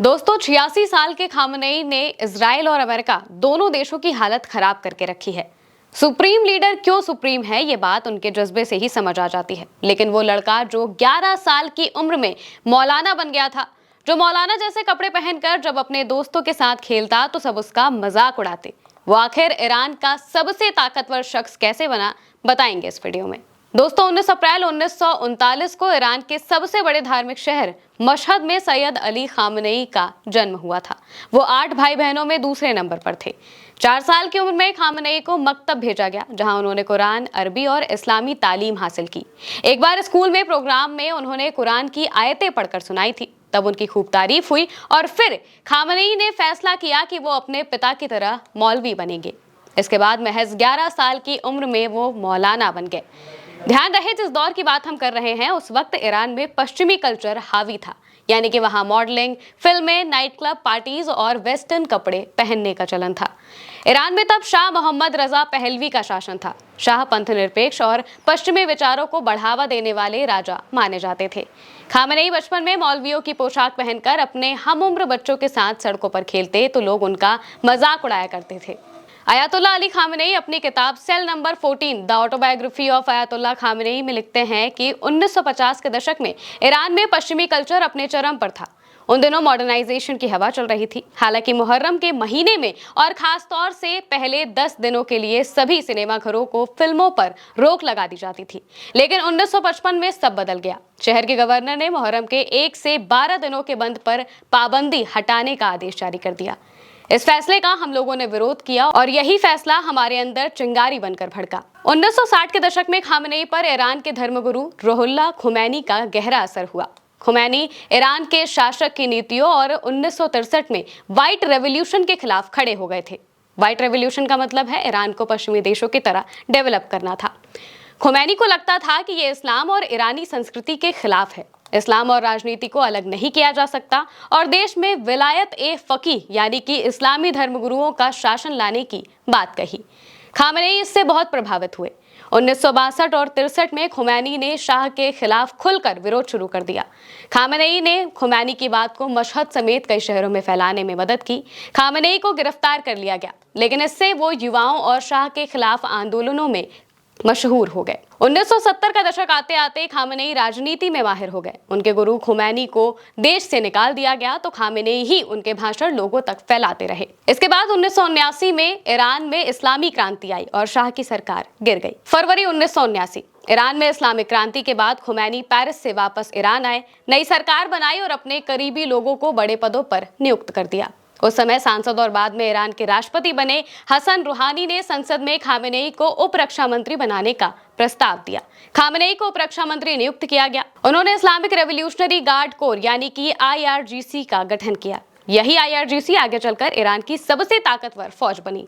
दोस्तों 86 साल के खामनेई ने इजराइल और अमेरिका दोनों देशों की हालत खराब करके रखी है। सुप्रीम लीडर क्यों सुप्रीम है ये बात उनके जज्बे से ही समझ आ जाती है। लेकिन वो लड़का जो 11 साल की उम्र में मौलाना बन गया था, जो मौलाना जैसे कपड़े पहनकर जब अपने दोस्तों के साथ खेलता तो सब उसका मजाक उड़ाते, वो आखिर ईरान का सबसे ताकतवर शख्स कैसे बना, बताएंगे इस वीडियो में। दोस्तों 19 अप्रैल 1939 को ईरान के सबसे बड़े धार्मिक शहर मशहद में सैयद अली खामनेई का जन्म हुआ था। वो 8 भाई बहनों में दूसरे नंबर पर थे। 4 साल की उम्र में खामनेई को मकतब भेजा गया, जहां उन्होंने कुरान, अरबी और इस्लामी तालीम हासिल की। एक बार स्कूल में प्रोग्राम में उन्होंने कुरान की आयतें पढ़कर सुनाई थी, तब उनकी खूब तारीफ हुई और फिर खामनेई ने फैसला किया कि वो अपने पिता की तरह मौलवी बनेंगे। इसके बाद महज 11 साल की उम्र में वो मौलाना बन गए। ध्यान रहे जिस दौर की बात हम कर रहे हैं उस वक्त ईरान में पश्चिमी कल्चर हावी था, यानी कि वहां मॉडलिंग, फिल्में, नाइट क्लब, पार्टीज और वेस्टर्न कपड़े पहनने का चलन था। ईरान में तब शाह मोहम्मद रजा पहलवी का शासन था। शाह पंथ निरपेक्ष और पश्चिमी विचारों को बढ़ावा देने वाले राजा माने जाते थे। खामनेई बचपन में मौलवियों की पोशाक पहनकर अपने हम उम्र बच्चों के साथ सड़कों पर खेलते तो लोग उनका मजाक उड़ाया करते थे। अयातुल्लाह अली खामनेई अपनी किताब cell number 14 the autobiography of Ayatollah Khamenei में लिखते हैं कि 1950 के दशक में ईरान में पश्चिमी कल्चर अपने चरम पर था। उन दिनों मॉडर्नाइजेशन की हवा चल रही थी। हालांकि मुहर्रम के महीने में और खास तौर से पहले 10 दिनों के लिए सभी सिनेमा घरों को फिल्मों पर रोक लगा दी जाती थी। लेकिन 1955 में सब बदल गया। शहर के गवर्नर ने मुहर्रम के 1 से 12 दिनों के बंद पर पाबंदी हटाने का आदेश जारी कर दिया। इस फैसले का हम लोगों ने विरोध किया और यही फैसला हमारे अंदर चिंगारी बनकर भड़का। 1960 के दशक में खामनेई पर ईरान के धर्मगुरु रुहुल्लाह खुमैनी का गहरा असर हुआ। खुमैनी ईरान के शासक की नीतियों और 1963 में व्हाइट रेवोल्यूशन के खिलाफ खड़े हो गए थे। व्हाइट रेवोल्यूशन का मतलब है ईरान को पश्चिमी देशों की तरह डेवलप करना था। खुमैनी को लगता था कि ये इस्लाम और ईरानी संस्कृति के खिलाफ है। इस्लाम और राजनीति को अलग नहीं किया जा सकता और देश में विलायत ए फकीह यानी कि इस्लामी धर्मगुरुओं का शासन लाने की बात कही। खामनेई इससे बहुत प्रभावित हुए। 1962 और 63 में खुमैनी ने शाह के खिलाफ खुलकर विरोध शुरू कर दिया। खामनेई ने खुमैनी की बात को मशहद समेत कई शहरों में फैलाने में मदद की। खामनेई को गिरफ्तार कर लिया गया, लेकिन इससे वो युवाओं और शाह के खिलाफ आंदोलनों में मशहूर हो गए। 1970 का दशक आते आते खामनेई राजनीति में माहिर हो गए। उनके गुरु खुमैनी को देश से निकाल दिया गया तो खामनेई ही उनके भाषण लोगों तक फैलाते रहे। इसके बाद 1979 में ईरान में इस्लामी क्रांति आई और शाह की सरकार गिर गई। फरवरी 1979 ईरान में इस्लामिक क्रांति के बाद खुमैनी पेरिस से वापस ईरान आए, नई सरकार बनाई और अपने करीबी लोगों को बड़े पदों पर नियुक्त कर दिया। उस समय सांसद और बाद में ईरान के राष्ट्रपति बने हसन रूहानी ने संसद में खामनेई को उप रक्षा मंत्री बनाने का प्रस्ताव दिया। खामनेई को उप रक्षा मंत्री नियुक्त किया गया। उन्होंने इस्लामिक रेवोल्यूशनरी गार्ड कोर यानी कि IRGC का गठन किया। यही IRGC आगे चलकर ईरान की सबसे ताकतवर फौज बनी।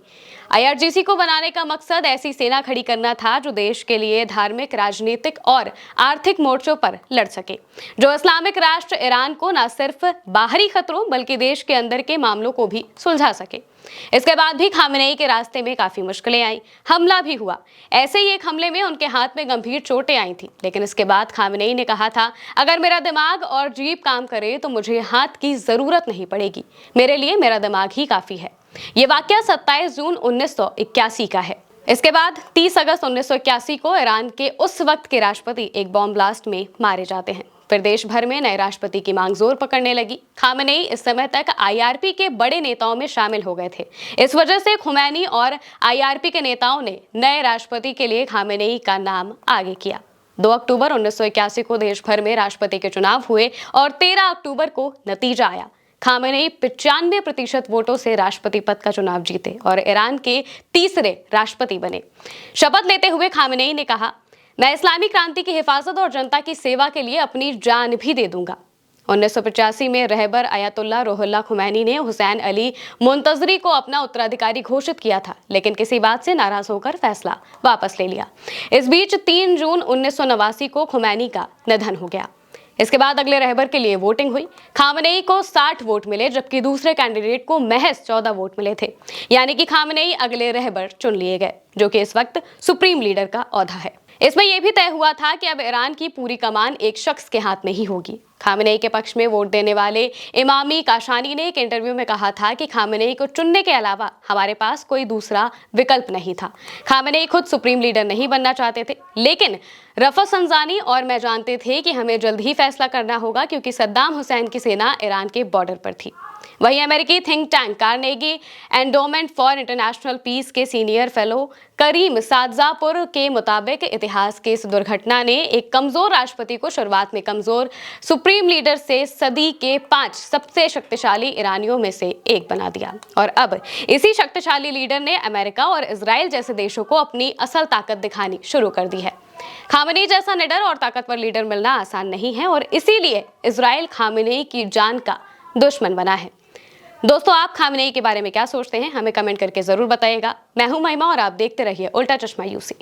IRGC को बनाने का मकसद ऐसी सेना खड़ी करना था जो देश के लिए धार्मिक, राजनीतिक और आर्थिक मोर्चों पर लड़ सके, जो इस्लामिक राष्ट्र ईरान को न सिर्फ बाहरी खतरों बल्कि देश के अंदर के मामलों को भी सुलझा सके। इसके बाद भी खामनेई के रास्ते में काफी मुश्किलें आई। हमला भी हुआ। ऐसे ही एक हमले में उनके हाथ में गंभीर चोटें आई थी, लेकिन इसके बाद खामनेई ने कहा था, अगर मेरा दिमाग और जीभ काम करे तो मुझे हाथ की जरूरत नहीं पड़ेगी, मेरे लिए मेरा दिमाग ही काफी है। ये वाकया 27 जून 1981 का है। इसके बाद 30 अगस्त 1981 को ईरान के उस वक्त के राष्ट्रपति एक बॉम्ब ब्लास्ट में मारे जाते हैं। फिर देश भर में नए राष्ट्रपति की मांग जोर पकड़ने लगी। खामनेई इस समय तक IRP के बड़े नेताओं में शामिल हो गए थे। इस वजह से खुमैनी और IRP के नेताओं ने नए राष्ट्रपति के लिए खामनेई का नाम आगे किया। 2 अक्टूबर 1981 को देश भर में राष्ट्रपति के चुनाव हुए और 13 अक्टूबर को नतीजा आया। खामनेई 95% वोटों से राष्ट्रपति पद का चुनाव जीते और ईरान के तीसरे राष्ट्रपति बने। शपथ लेते हुए खामनेई ने कहा, मैं इस्लामी क्रांति की हिफाजत और जनता की सेवा के लिए अपनी जान भी दे दूंगा। 1985 में रहबर अयातुल्लाह रुहुल्लाह खुमैनी ने हुसैन अली मुंतजरी को अपना उत्तराधिकारी घोषित किया था, लेकिन किसी बात से नाराज होकर फैसला वापस ले लिया। इस बीच 3 जून 1989 को खुमैनी का निधन हो गया। इसके बाद अगले रहबर के लिए वोटिंग हुई। खामनेई को 60 वोट मिले, जबकि दूसरे कैंडिडेट को महज 14 वोट मिले थे, यानी कि खामनेई अगले रहबर चुन लिए गए, जो कि इस वक्त सुप्रीम लीडर का ओहदा है। इसमें यह भी तय हुआ था कि अब ईरान की पूरी कमान एक शख्स के हाथ में ही होगी। खामेनेई के पक्ष में वोट देने वाले इमामी काशानी ने एक इंटरव्यू में कहा था कि खामेनेई को चुनने के अलावा हमारे पास कोई दूसरा विकल्प नहीं था। खामेनेई खुद सुप्रीम लीडर नहीं बनना चाहते थे, लेकिन रफा संजानी और मैं जानते थे कि हमें जल्द ही फैसला करना होगा क्योंकि सद्दाम हुसैन की सेना ईरान के बॉर्डर पर थी। वहीं अमेरिकी think tank Carnegie Endowment for International Peace के सीनियर फेलो करीम सादजापुर के मुताबिक इतिहास की इस दुर्घटना ने एक कमजोर राष्ट्रपति को शुरुआत में कमजोर सुप्रीम लीडर से सदी के 5 सबसे शक्तिशाली ईरानियों में से एक बना दिया और अब इसी शक्तिशाली लीडर ने अमेरिका और इजराइल जैसे देशों को अपनी असल ताकत दिखानी शुरू कर दी है। खामेनेई जैसा निडर और ताकतवर लीडर मिलना आसान नहीं है और इसीलिए इजराइल खामेनेई की जान का दुश्मन बना है। दोस्तों, आप खामेनेई के बारे में क्या सोचते हैं? हमें कमेंट करके जरूर बताइएगा। मैं हूं महिमा और आप देखते रहिए उल्टा चश्मा यूसी।